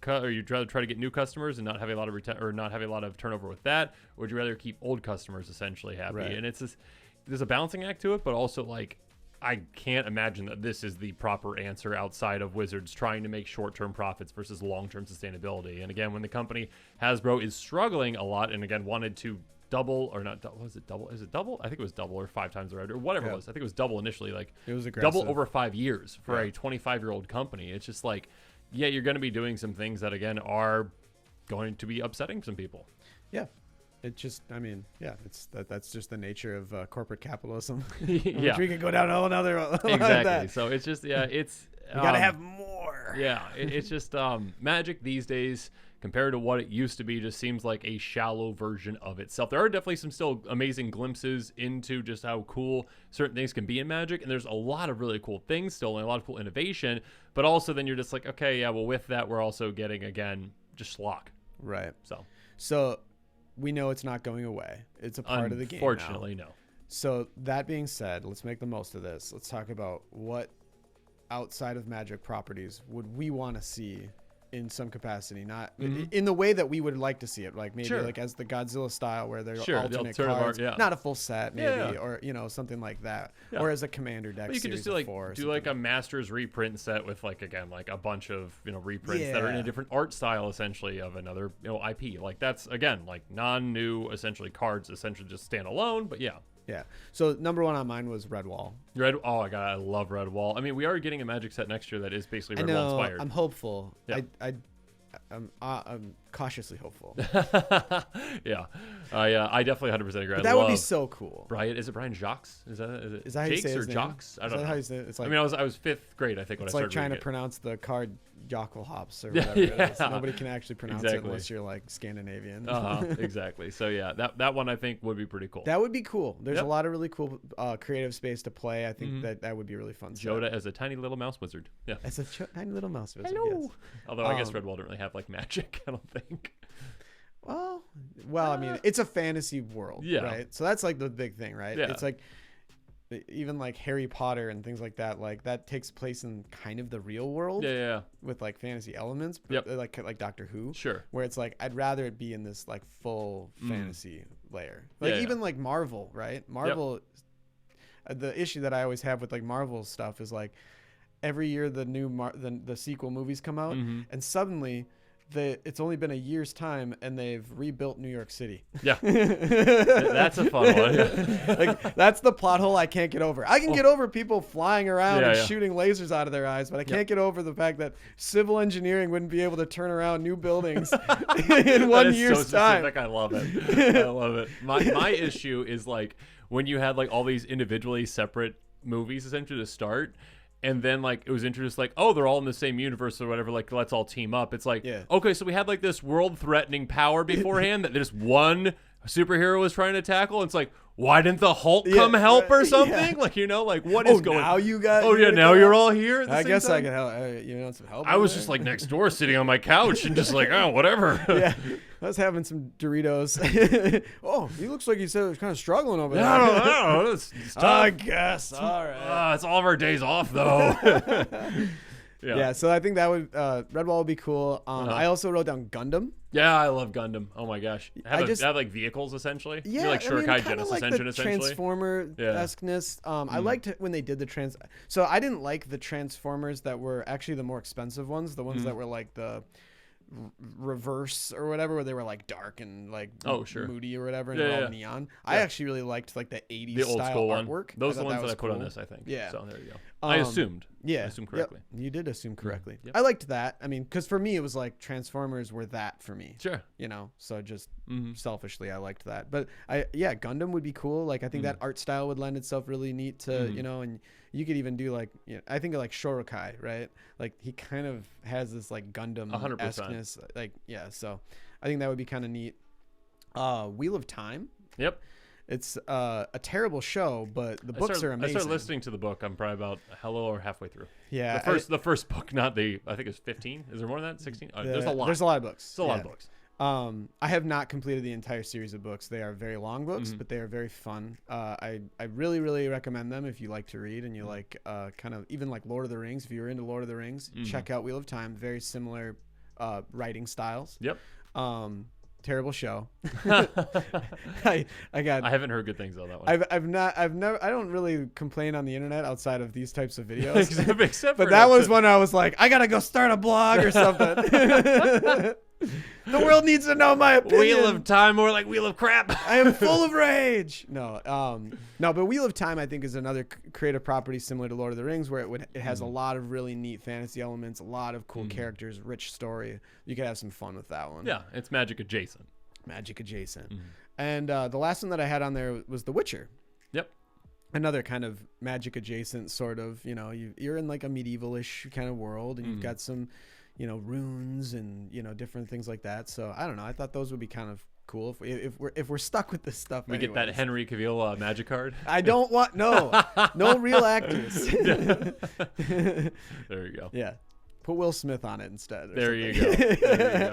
A: or you'd rather try to get new customers and not have a lot of not have a lot of turnover with that, or would you rather keep old customers essentially happy? Right. And it's there's a balancing act to it, but also like, I can't imagine that this is the proper answer outside of Wizards trying to make short-term profits versus long-term sustainability. And again, when the company Hasbro is struggling a lot, and again wanted to double or not, was it double? Is it double? I think it was double or 5 times the revenue or whatever it was. I think it was double initially. Like,
B: it was aggressive.
A: Double over 5 years for a 25-year-old company. It's just like, you're going to be doing some things that again are going to be upsetting some people. Yeah.
B: It just, I mean, that's just the nature of corporate capitalism.
A: Yeah.
B: Which we could go down a whole nother.
A: Exactly. So it's just, it's.
B: You got to have more. Arr.
A: Yeah, it's just Magic these days compared to what it used to be just seems like a shallow version of itself. There are definitely some still amazing glimpses into just how cool certain things can be in Magic, and there's a lot of really cool things still and a lot of cool innovation, but also then you're just like, okay, yeah, well with that we're also getting, again, just schlock.
B: Right.
A: So
B: we know it's not going away. It's a part of the game now.
A: Unfortunately, no.
B: So that being said, let's make the most of this. Let's talk about what outside of Magic properties would we want to see in some capacity, not in the way that we would like to see it, like maybe like as the Godzilla style where they're alternate cards, not a full set maybe, or something like that, or as a commander deck.
A: But you could just do like a Masters reprint set with like, again, like a bunch of reprints that are in a different art style essentially of another IP. Like that's, again, like non-new essentially cards, essentially just stand alone. But yeah.
B: So number one on mine was Redwall.
A: Oh my god, I love Redwall. I mean, we are getting a Magic set next year that is basically Redwall inspired.
B: I'm hopeful. Yeah. I'm cautiously hopeful.
A: Yeah, I definitely 100% agree.
B: But that would be so cool.
A: Brian, is it Brian Jacques? Is that
B: how you say
A: Jakes
B: his
A: or
B: name?
A: Jacques? I don't know.
B: How you say it? It's like,
A: I mean, I was fifth grade, I think, when I started.
B: It's like trying to pronounce the card Jockelhops or whatever it is. Nobody can actually pronounce it unless you're like Scandinavian.
A: Exactly. So yeah, that one I think would be pretty cool.
B: That would be cool. There's a lot of really cool creative space to play. I think that would be really fun.
A: Joda as a tiny little mouse wizard. Yeah.
B: As a tiny little mouse wizard.
A: Hello.
B: Yes.
A: Although I guess Redwall don't really have like magic, I don't think.
B: Well, I mean, it's a fantasy world, right? So that's like the big thing, right?
A: Yeah.
B: It's like even like Harry Potter and things like that takes place in kind of the real world, with like fantasy elements, but like Doctor Who, where it's like I'd rather it be in this like full fantasy layer, like even like Marvel, right? Marvel, the issue that I always have with like Marvel stuff is like every year the new the sequel movies come out, and suddenly it's only been a year's time and they've rebuilt New York City. Yeah.
A: That's a fun one.
B: Like that's the plot hole I can't get over. I can get over people flying around and shooting lasers out of their eyes, but I can't get over the fact that civil engineering wouldn't be able to turn around new buildings in 1 year's time.
A: I love it. I love it. My issue is like when you had like all these individually separate movies essentially to start, and then like it was introduced like, oh, they're all in the same universe or whatever, like let's all team up. It's like, okay, so we had like this world threatening power beforehand that just one superhero was trying to tackle. It's like, why didn't the Hulk come help or something? Like, like what is going on?
B: Now you guys
A: now you're all here.
B: I guess time? I can help. Some help.
A: I was just like next door sitting on my couch and just like, oh, whatever.
B: I was having some Doritos. Oh, he looks like he's kind of struggling over there.
A: I don't know. It's tough.
B: I guess. All right.
A: It's all of our days off, though.
B: Yeah, so I think that would Redwall would be cool. I also wrote down Gundam.
A: Yeah, I love Gundam. Oh my gosh, have like vehicles essentially.
B: Yeah,
A: like Shurikai Genesis
B: like
A: Engine
B: the
A: essentially.
B: Transformer-esqueness. I liked when they did the So I didn't like the Transformers that were actually the more expensive ones. The ones that were like the reverse or whatever, where they were like dark and like moody or whatever, and they're all neon. I actually really liked like the 80s
A: the old
B: style
A: school
B: artwork.
A: Those are the ones that I put on this, I think. Yeah. So there you go. I assumed.
B: Yeah.
A: I assumed correctly.
B: Yep. You did assume correctly. I liked that. I mean, because for me, it was like Transformers were that for me.
A: Sure.
B: So just selfishly, I liked that. But Gundam would be cool. Like, I think that art style would lend itself really neat to, and you could even do like, I think of like Shurikai, right? Like, he kind of has this like Gundam-esqueness. Like, so I think that would be kind of neat. Wheel of Time. Yep. It's a terrible show, but the books are amazing.
A: I started listening to the book. I'm probably about or halfway through.
B: Yeah.
A: The first book, not I think it's 15. Is there more than that? 16? There's a lot.
B: There's a lot of books.
A: There's a lot of books.
B: I have not completed the entire series of books. They are very long books, but they are very fun. I really, really recommend them if you like to read and you like kind of even like Lord of the Rings. If you're into Lord of the Rings, check out Wheel of Time. Very similar writing styles.
A: Yep.
B: Terrible show.
A: I haven't heard good things about that one.
B: I don't really complain on the internet outside of these types of videos.
A: Except
B: but that was when I was like, I gotta go start a blog or something. The world needs to know my opinion.
A: Wheel of Time, more like Wheel of Crap.
B: I am full of rage. No, but Wheel of Time I think is another creative property similar to Lord of the Rings, where it has a lot of really neat fantasy elements, a lot of cool characters, rich story. You could have some fun with that one.
A: Yeah, it's magic adjacent.
B: And the last one that I had on there was The Witcher.
A: Yep.
B: another kind of magic adjacent sort of, you're in like a medievalish kind of world, and you've got some, runes and, different things like that. So I don't know. I thought those would be kind of cool if we're stuck with this stuff.
A: We get that Henry Cavill magic card.
B: I don't want no real actors.
A: There you go.
B: Yeah. Put Will Smith on it instead.
A: There you go.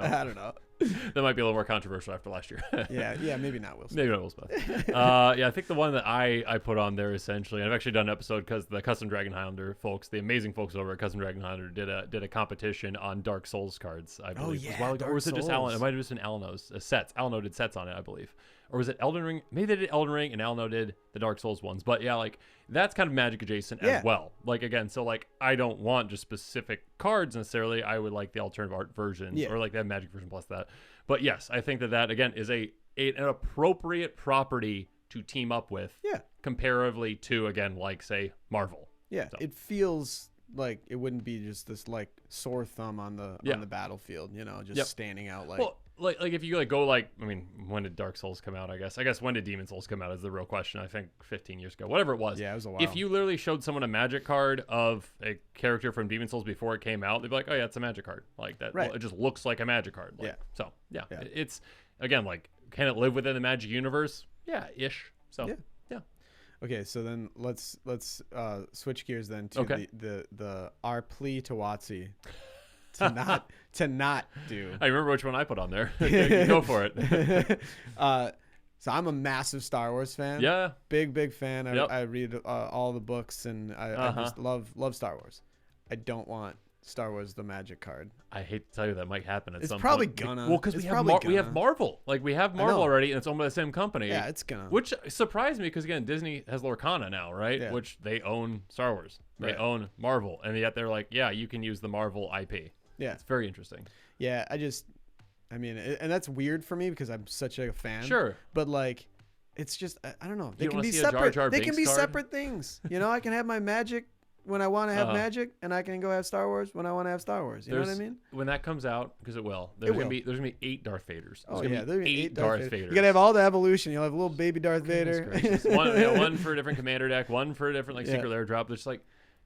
B: I don't know.
A: That might be a little more controversial after last year.
B: yeah, maybe not Will Smith.
A: Maybe not Will Smith. I think the one that I put on there essentially, and I've actually done an episode because the Custom Dragon Highlander folks, the amazing folks over at Custom Dragon Highlander, did a competition on Dark Souls cards. I believe.
B: Yeah,
A: it was a while ago. Or was it just Alan? It might have just been Alano's sets. Alano did sets on it, I believe. Or was it Elden Ring? Maybe they did Elden Ring and Alano did the Dark Souls ones. But yeah, like that's kind of magic adjacent as well. Like again, so like I don't want just specific cards necessarily. I would like the alternative art versions or like that magic version plus that. But yes, I think that again is an appropriate property to team up with. Yeah. Comparatively to again, like say Marvel.
B: Yeah. So. It feels like it wouldn't be just this like sore thumb on the battlefield, just standing out like.
A: Well, like if you like go like, I mean, when did Dark Souls come out? I guess when did Demon Souls come out is the real question. I think 15 years ago, whatever it was.
B: Yeah, it was a while.
A: If you literally showed someone a magic card of a character from Demon Souls before it came out, they'd be like, oh yeah, it's a magic card. Like that. Right. It just looks like a magic card. Like, So yeah, it's again like, can it live within the Magic universe? Yeah, ish. So yeah.
B: Okay, so then let's switch gears then to the our plea to WotC to not do.
A: I remember which one I put on there. Go for it.
B: So I'm a massive Star Wars fan.
A: Yeah,
B: big fan. I read all the books, and I just love Star Wars. I don't want Star Wars the Magic card.
A: I hate to tell you that might happen at some point.
B: It's probably gonna.
A: Well, because we have Marvel. Like we have Marvel already, and it's owned by the same company.
B: Yeah, it's gonna.
A: Which surprised me because again, Disney has Lorcana now, right? Yeah. Which they own Star Wars. They own Marvel, and yet they're like, yeah, you can use the Marvel IP. Yeah, it's very interesting.
B: Yeah, I mean, and that's weird for me because I'm such a fan.
A: Sure,
B: but like, it's just I don't know. They can be separate. They can be separate things. I can have my Magic when I want to have Magic, and I can go have Star Wars when I want to have Star Wars. You know what I mean?
A: When that comes out, because it will. There's gonna be 8 Darth Vaders.
B: There's gonna be 8 Darth Vaders.
A: Vaders.
B: You gotta have all the evolution. You'll have little baby Darth Vader.
A: one for a different commander deck, one for a different like secret lair drop. There's like.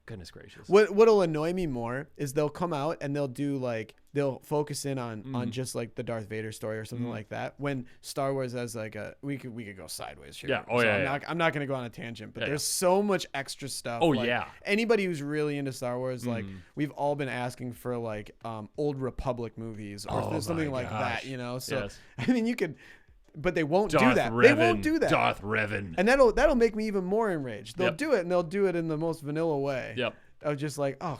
A: Goodness gracious.
B: What'll annoy me more is they'll come out and they'll focus in on just like the Darth Vader story or something like that. When Star Wars has like we could go sideways here.
A: Yeah.
B: I'm not gonna go on a tangent, but there's so much extra stuff.
A: Oh
B: like,
A: yeah.
B: Anybody who's really into Star Wars, like we've all been asking for like Old Republic movies or something like that. So I mean you could. But they won't do that. They won't do that.
A: Darth Revan.
B: And that'll make me even more enraged. They'll do it, and they'll do it in the most vanilla way.
A: Yep.
B: I was just like, oh,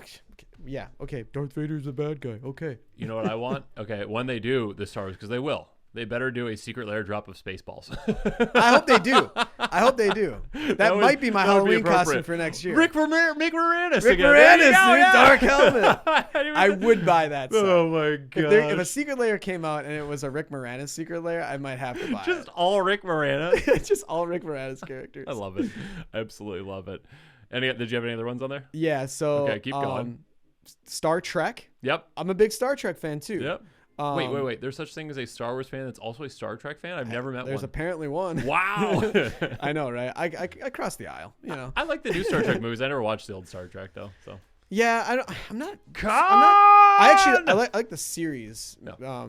B: yeah, okay, Darth Vader's a bad guy. Okay.
A: You know what I want? Okay, when they do the Star Wars, because they will. They better do a secret lair drop of Spaceballs.
B: I hope they do. That might be my Halloween costume for next year.
A: Mick Moranis
B: again. Moranis, dark helmet. I would buy that.
A: Oh my god!
B: If a secret lair came out and it was a Rick Moranis secret lair, I might have to buy it.
A: Just all Rick Moranis.
B: Just all Rick Moranis characters.
A: I love it. I absolutely love it. Did you have any other ones on there?
B: Yeah. So
A: okay, keep going.
B: Star Trek.
A: Yep.
B: I'm a big Star Trek fan too.
A: Yep. Wait. There's such thing as a Star Wars fan that's also a Star Trek fan? I've never met one.
B: There's apparently one.
A: Wow.
B: I know, right? I crossed the aisle,
A: I like the new Star Trek movies. I never watched the old Star Trek, though, so.
B: Yeah, I like the series,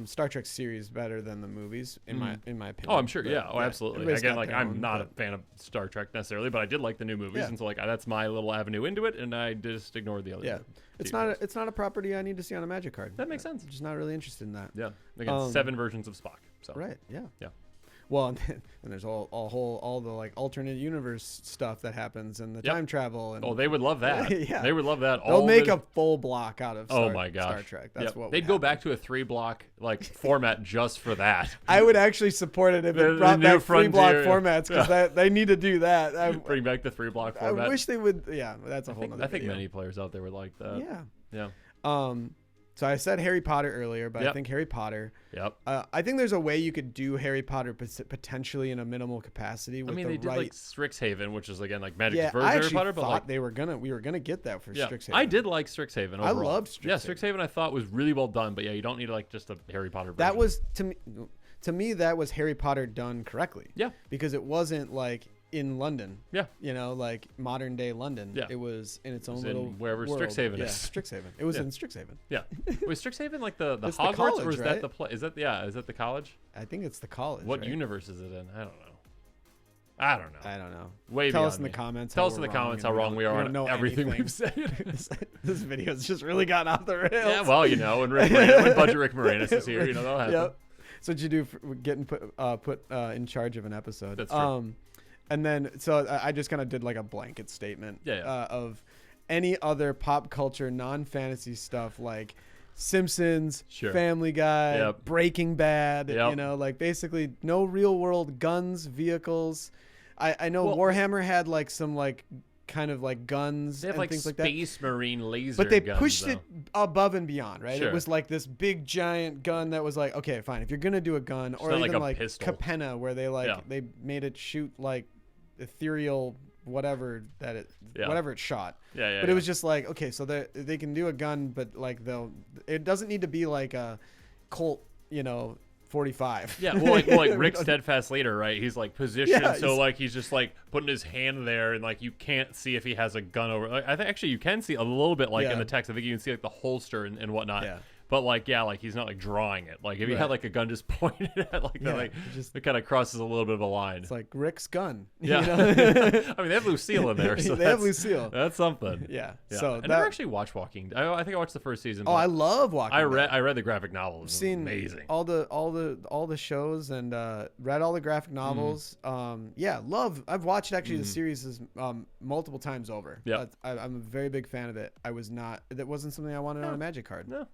B: Star Trek series better than the movies in my opinion.
A: Oh, I'm sure. Yeah. Oh, absolutely. Again, like I'm not a fan of Star Trek necessarily, but I did like the new movies, and so like that's my little avenue into it, and I just ignored the other.
B: Yeah, it's not a proproperty I need to see on a Magic card.
A: That makes sense.
B: I'm just not really interested in that.
A: Yeah. Again, 7 versions of Spock. So.
B: Right. Yeah.
A: Yeah.
B: Well, and there's all the like alternate universe stuff that happens and the time travel. And
A: they would love that. Yeah, they would love that.
B: They'll make a full block out of
A: Star
B: Trek. That's what
A: they'd go back to a 3-block like format just for that.
B: I would actually support it if it brought back 3-block formats because they need to do that.
A: Bring back the 3-block format.
B: I wish they would. Yeah, that's a whole nother.
A: I think many players out there would like that.
B: Yeah. Yeah. So I said Harry Potter earlier, but I think Harry Potter.
A: Yep.
B: I think there's a way you could do Harry Potter potentially in a minimal capacity. With
A: they did like Strixhaven, which is again like Magic's version
B: of
A: Harry Potter. But like
B: we were gonna get that for Strixhaven.
A: I did like Strixhaven. Overall.
B: I loved Strixhaven.
A: Yeah, Strixhaven I thought was really well done, but you don't need like just a Harry Potter version.
B: That was to me that was Harry Potter done correctly.
A: Yeah.
B: Because it wasn't like in London.
A: Yeah.
B: You know, like modern day London.
A: Yeah.
B: It was in its own
A: It's
B: little
A: in wherever
B: world.
A: Strixhaven
B: Yeah,
A: is.
B: Strixhaven. It was in Strixhaven.
A: Yeah. Was Strixhaven like the
B: It's the
A: Hogwarts,
B: college,
A: or is
B: right?
A: that the is that is that the college?
B: I think it's the college.
A: What
B: right?
A: universe is it in? I don't know. I don't know.
B: I don't know.
A: Way
B: Tell
A: beyond
B: us in the
A: me.
B: comments.
A: Tell
B: how
A: us in
B: we're
A: the comments how
B: and
A: wrong we are
B: don't
A: on
B: know
A: everything
B: anything.
A: we've said.
B: This video's just really gotten off the rails.
A: Yeah, well, you know, when Budget Rick Moranis is here, you know that'll happen.
B: Yep. That's what you do for getting put in charge of an episode.
A: That's true.
B: And then so I just kind of did like a blanket statement of any other pop culture non-fantasy stuff like Simpsons, Family Guy, Breaking Bad, you know, like basically no real world guns, vehicles. I know Warhammer had like some like kind of like guns
A: they have
B: and
A: like
B: things like that.
A: Space Marine laser
B: But they
A: guns,
B: pushed
A: though.
B: it above and beyond, right?
A: Sure.
B: It was like this big giant gun that was like, okay, fine. If you're gonna do a gun, or
A: not
B: even
A: like a pistol.
B: Capenna, where they they made it shoot like ethereal whatever whatever it shot. But it was just like, okay, so they can do a gun, but like it doesn't need to be like a Colt, you know, 45.
A: Yeah, well, like Rick Steadfast later, right? He's like positioned so like he's just like putting his hand there, and like you can't see if he has a gun over. Like, I think actually you can see a little bit like in the text. I think you can see like the holster and whatnot. Yeah. But like like he's not like drawing it. Like if he had like a gun just pointed at like that, like it kind of crosses a little bit of a line.
B: It's like Rick's gun.
A: Yeah.
B: You know?
A: I mean they have Lucille in there, so
B: they have Lucille.
A: That's something.
B: Yeah.
A: So I never actually watched Walking. I think I watched the first season.
B: Oh, I love Walking.
A: I read the graphic novel. It was amazing.
B: all the shows and read all the graphic novels. Love. I've watched actually the series multiple times over.
A: Yeah.
B: I'm a very big fan of it. That wasn't something I wanted on a Magic card.
A: No.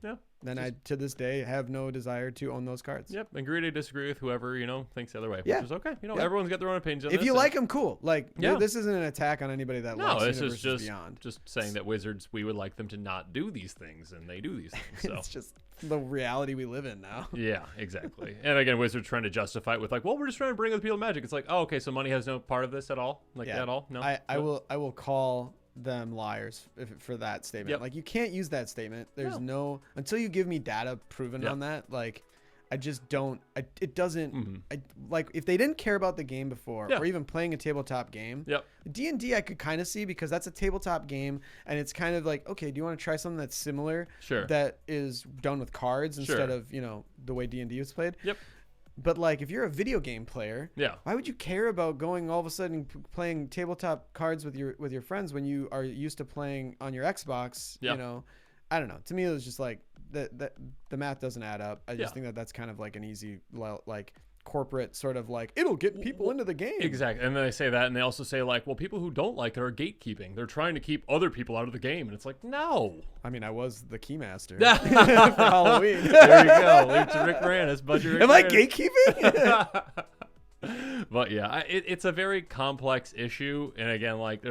A: Yeah.
B: And I, to this day, have no desire to own those cards.
A: Yep. Agree to disagree with whoever, you know, thinks the other way. Which is okay. You know, everyone's got their own opinions on
B: if
A: this.
B: you like them, cool. Like,
A: Yeah.
B: this isn't an attack on anybody that likes
A: this is
B: Beyond.
A: just saying that Wizards, we would like them to not do these things, and they do these things. So
B: it's just the reality we live in now.
A: Yeah, exactly. And again, Wizards trying to justify it with like, well, we're just trying to bring other people to Magic. It's like, oh, okay, so money has no part of this at all? Like, at all? No?
B: I will call them liars for that statement.
A: Yep.
B: Like, you can't use that statement. There's no until you give me data proven on that. Like, I just don't. It doesn't. Like, if they didn't care about the game before, or even playing a tabletop game. D&D I could kind of see, because that's a tabletop game, and it's kind of like, okay, do you want to try something that's similar?
A: Sure.
B: That is done with cards instead of, you know, the way D&D was played.
A: Yep.
B: But like, if you're a video game player, why would you care about going all of a sudden playing tabletop cards with your friends when you are used to playing on your Xbox? You know, I don't know. To me, it was just like the math doesn't add up. I just think that's kind of like an easy like corporate sort of like, it'll get people into the game. Exactly.
A: And then they say that, and they also say like, well, people who don't like it are gatekeeping. They're trying to keep other people out of the game, and it's like, no.
B: I mean, I was the keymaster for Halloween.
A: There you go. Leave to Rick Moranis, Budget Rick.
B: Am I gatekeeping?
A: But yeah, it's a very complex issue, and again, like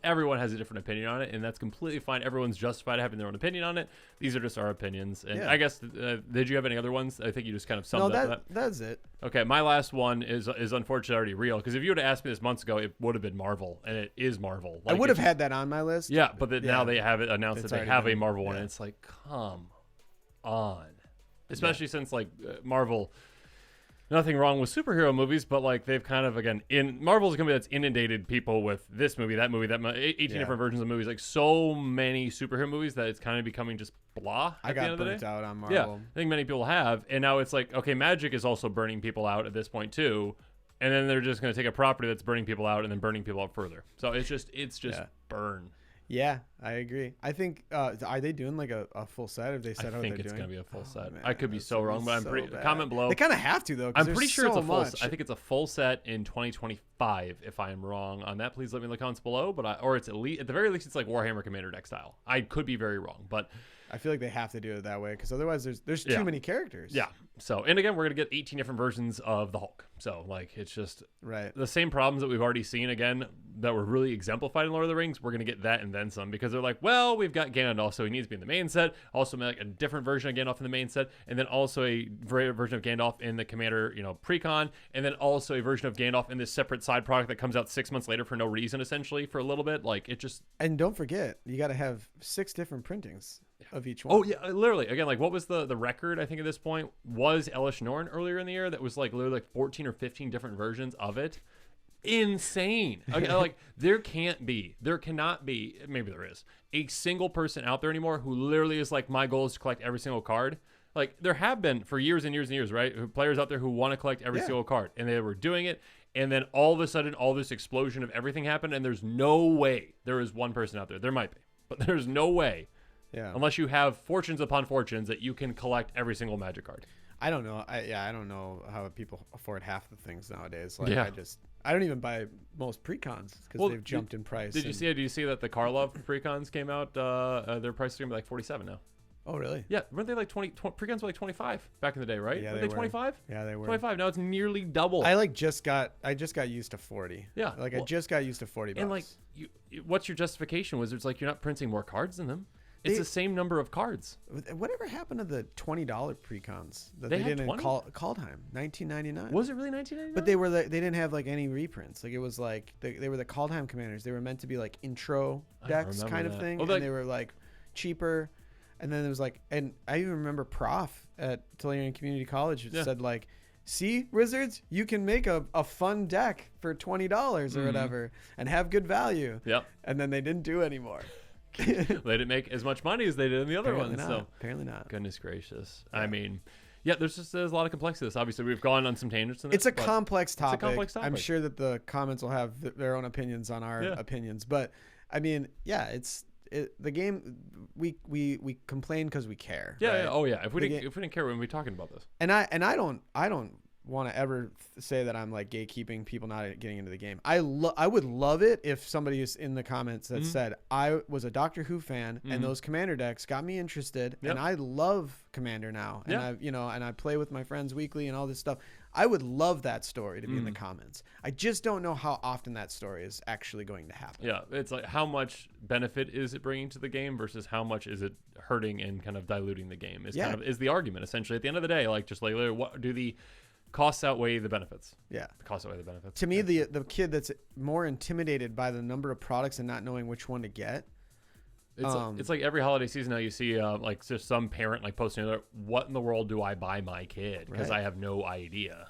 A: everyone has a different opinion on it, and that's completely fine. Everyone's justified having their own opinion on it. These are just our opinions. And I guess, did you have any other ones? I think you just kind of summed up that.
B: That's it. Okay,
A: my last one is unfortunately already real, because if you would have asked me this months ago, it would have been Marvel, and it is Marvel.
B: Like, I would have had that on my list.
A: Yeah, but now they have it announced that they have a Marvel one, and it's like, come on. Especially since, like, Marvel... Nothing wrong with superhero movies, but like they've kind of, again, Marvel's a company that's inundated people with this movie, that movie, 18 different versions of movies, like so many superhero movies that it's kind of becoming just blah.
B: I got burnt out on Marvel.
A: Yeah, I think many people have, and now it's like, okay, Magic is also burning people out at this point too, and then they're just going to take a property that's burning people out and then burning people out further. So it's just burn.
B: Yeah, I agree. I think are they doing like a full set? Have they said how they're doing?
A: I think it's going to be a full set. Man, I could be so wrong, but I'm pretty. Comment below.
B: They kind of have to though.
A: I'm pretty sure it's a full. I think it's a full set in 2025. If I am wrong on that, please let me in the comments below. But or it's at the very least, it's like Warhammer Commander deck style. I could be very wrong, but
B: I feel like they have to do it that way, because otherwise there's too many characters.
A: Yeah. So, and again, we're going to get 18 different versions of the Hulk. So, like, it's just the same problems that we've already seen, again, that were really exemplified in Lord of the Rings. We're going to get that and then some, because they're like, well, we've got Gandalf, so he needs to be in the main set. Also, like a different version of Gandalf in the main set, and then also a version of Gandalf in the Commander, pre-con, and then also a version of Gandalf in this separate side product that comes out 6 months later for no reason, essentially, for a little bit. Like, it just...
B: And don't forget, you got to have 6 different printings of each one.
A: Oh yeah, literally. Again, like, what was the record? I think at this point was Elish Norn earlier in the year. That was like literally like 14 or 15 different versions of it. insane. Okay, like there cannot be, maybe there is, a single person out there anymore who literally is like, my goal is to collect every single card. Like there have been for years and years and years, right? Players out there who want to collect every single card, and they were doing it. And then all of a sudden, all this explosion of everything happened, and there's no way there is one person out there. There might be, but there's no way, unless you have fortunes upon fortunes, that you can collect every single Magic card.
B: I don't know. I don't know how people afford half the things nowadays. Like I don't even buy most precons because they've jumped in price.
A: Did you see that the Karlov precons came out? Their price is gonna be like 47 now.
B: Oh, really?
A: Yeah. Weren't they like 20 precons were like 25 back in the day, right?
B: Yeah,
A: were they 25?
B: Yeah, they were.
A: 25. Now it's nearly double.
B: I just got used to 40.
A: Yeah.
B: Like I just got used to 40 bucks.
A: And like what's your justification? Wizards like you're not printing more cards than them. It's the same number of cards.
B: Whatever happened to the $20 precons that they did in Kaldheim, 1999?
A: Was it really 1999?
B: But they didn't have like any reprints. Like it was like they were the Kaldheim commanders. They were meant to be like intro decks kind of thing, and they were like cheaper. And then there was like, and I even remember Prof at Tulane Community College said like, see, Wizards, you can make a fun deck for $20 or whatever and have good value.
A: Yep.
B: And then they didn't do anymore.
A: They didn't make as much money as they did in the other ones. So
B: apparently not.
A: Goodness gracious. Yeah. I mean, there's a lot of complexity to this. Obviously, we've gone on some tangents.
B: It's a complex topic. I'm sure that the comments will have their own opinions on our opinions. But I mean, the game, we complain because we care.
A: Yeah,
B: right?
A: yeah. Oh yeah. If we didn't care, we wouldn't be talking about this.
B: And I don't want to ever say that I'm like gatekeeping people not getting into the game. I would love it if somebody is in the comments that said I was a Doctor Who fan and those Commander decks got me interested and I love Commander now and I play with my friends weekly and all this stuff. I would love that story to be in the comments. I just don't know how often that story is actually going to happen.
A: Yeah, it's like how much benefit is it bringing to the game versus how much is it hurting and kind of diluting the game is the argument essentially. At the end of the day, like just like what do the costs outweigh the benefits? Yeah, the costs outweigh the benefits.
B: To me, the kid that's more intimidated by the number of products and not knowing which one to get.
A: It's like every holiday season now you see like just some parent like posting, what in the world do I buy my kid? Because I have no idea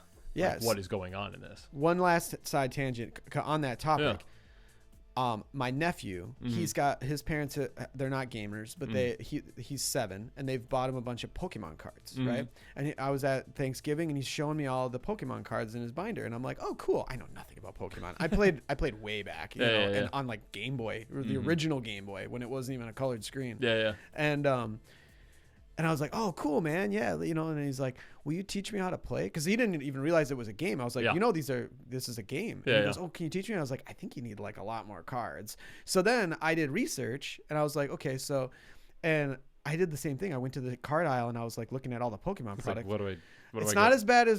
A: what is going on in this.
B: One last side tangent on that topic. My nephew, he's got his parents. They're not gamers, but he's 7, and they've bought him a bunch of Pokemon cards, right? And I was at Thanksgiving, and he's showing me all the Pokemon cards in his binder, and I'm like, oh, cool. I know nothing about Pokemon. I played way back, and on like Game Boy, or the original Game Boy when it wasn't even a colored screen. And I was like, oh, cool, man. Yeah. And he's like, will you teach me how to play? Because he didn't even realize it was a game. I was like, this is a game. And he goes, oh, can you teach me? And I was like, I think you need like a lot more cards. So then I did research and I was like, okay, and I did the same thing. I went to the card aisle and I was like looking at all the Pokemon products.
A: Like,
B: it's not as bad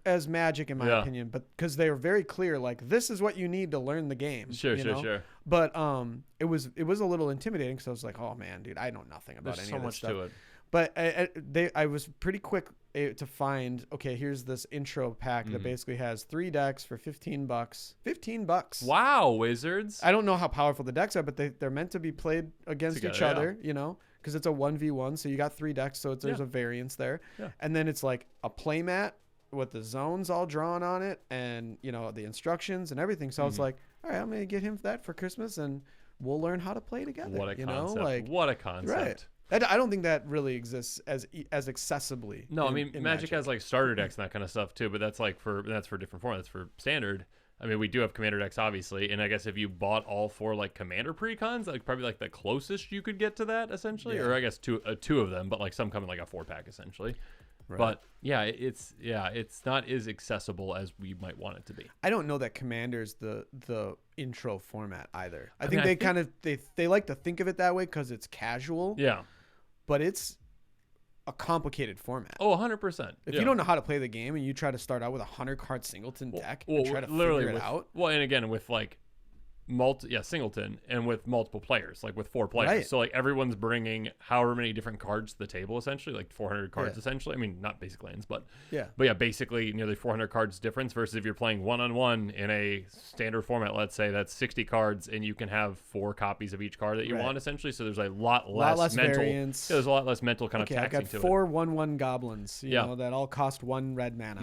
B: as Magic in my opinion, but because they were very clear, like this is what you need to learn the game.
A: Sure.
B: But it was a little intimidating because I was like, oh man, dude, I know nothing about any of this stuff.
A: There's so much to it.
B: But I was pretty quick to find, okay, here's this intro pack that basically has 3 decks for $15. $15.
A: Wow, Wizards.
B: I don't know how powerful the decks are, but they're meant to be played against each other, because it's a 1v1. So you got 3 decks, so there's a variance there. Yeah. And then it's like a playmat with the zones all drawn on it and, the instructions and everything. So I was like, all right, I'm going to get him that for Christmas and we'll learn how to play together.
A: What a concept. What a concept.
B: Right. I don't think that really exists as accessibly.
A: No, I mean Magic has like starter decks and that kind of stuff too, but that's for different form. That's for standard. I mean, we do have commander decks obviously, and I guess if you bought all 4 like commander precons, like probably like the closest you could get to that essentially, or I guess two of them, but like some come in like a 4-pack essentially. Right. But it's not as accessible as we might want it to be.
B: I don't know that Commander's the intro format either. I think they like to think of it that way because it's casual.
A: Yeah.
B: But it's a complicated format.
A: Oh, 100%.
B: If you don't know how to play the game and you try to start out with a 100-card singleton deck and try to figure it out.
A: Well, and again, with like singleton and with multiple players, like with 4 players. Right. So like everyone's bringing however many different cards to the table essentially, like 400 cards essentially. I mean, not basic lands, but basically nearly 400 cards difference versus if you're playing one-on-one in a standard format, let's say that's 60 cards and you can have 4 copies of each card that you want essentially. So there's a lot less mental variance. There's a lot less mental kind of taxing to it.
B: I got 4 1/1 goblins, you know, that all cost 1 red mana,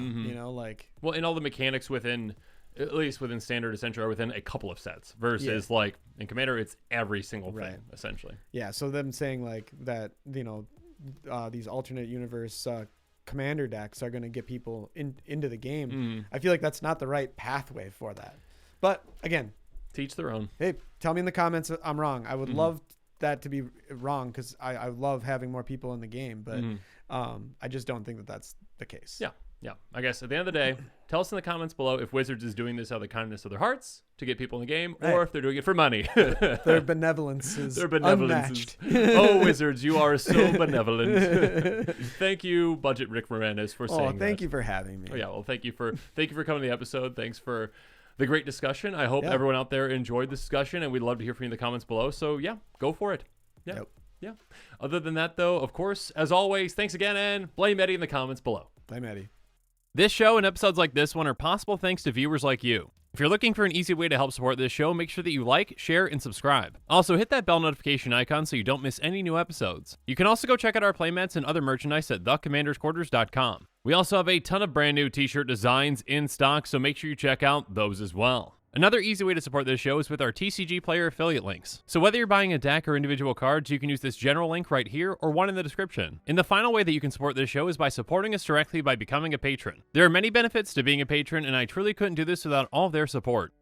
B: well,
A: and all the mechanics within at least within Standard, Essential, or within a couple of sets, versus like in Commander, it's every single thing, essentially.
B: Yeah, so them saying like that, these alternate universe Commander decks are going to get people into the game. I feel like that's not the right pathway for that. But again,
A: teach their own.
B: Hey, tell me in the comments I'm wrong. I would love that to be wrong, because I love having more people in the game, but I just don't think that that's the case.
A: Yeah. I guess at the end of the day, tell us in the comments below if Wizards is doing this out of the kindness of their hearts to get people in the game, or if they're doing it for money.
B: Their benevolence is unmatched.
A: Oh, Wizards, you are so benevolent. Thank you, Budget Rick Moranis, for saying that.
B: Thank you for having me.
A: Oh, yeah, well, thank you for coming to the episode. Thanks for the great discussion. I hope everyone out there enjoyed the discussion, and we'd love to hear from you in the comments below. So, yeah, go for it. Yeah. Other than that, though, of course, as always, thanks again, and blame Eddie in the comments below.
B: Blame Eddie.
A: This show and episodes like this one are possible thanks to viewers like you. If you're looking for an easy way to help support this show, make sure that you like, share, and subscribe. Also, hit that bell notification icon so you don't miss any new episodes. You can also go check out our playmats and other merchandise at thecommandersquarters.com. We also have a ton of brand new t-shirt designs in stock, so make sure you check out those as well. Another easy way to support this show is with our TCG Player affiliate links. So whether you're buying a deck or individual cards, you can use this general link right here or one in the description. And the final way that you can support this show is by supporting us directly by becoming a patron. There are many benefits to being a patron, and I truly couldn't do this without all of their support.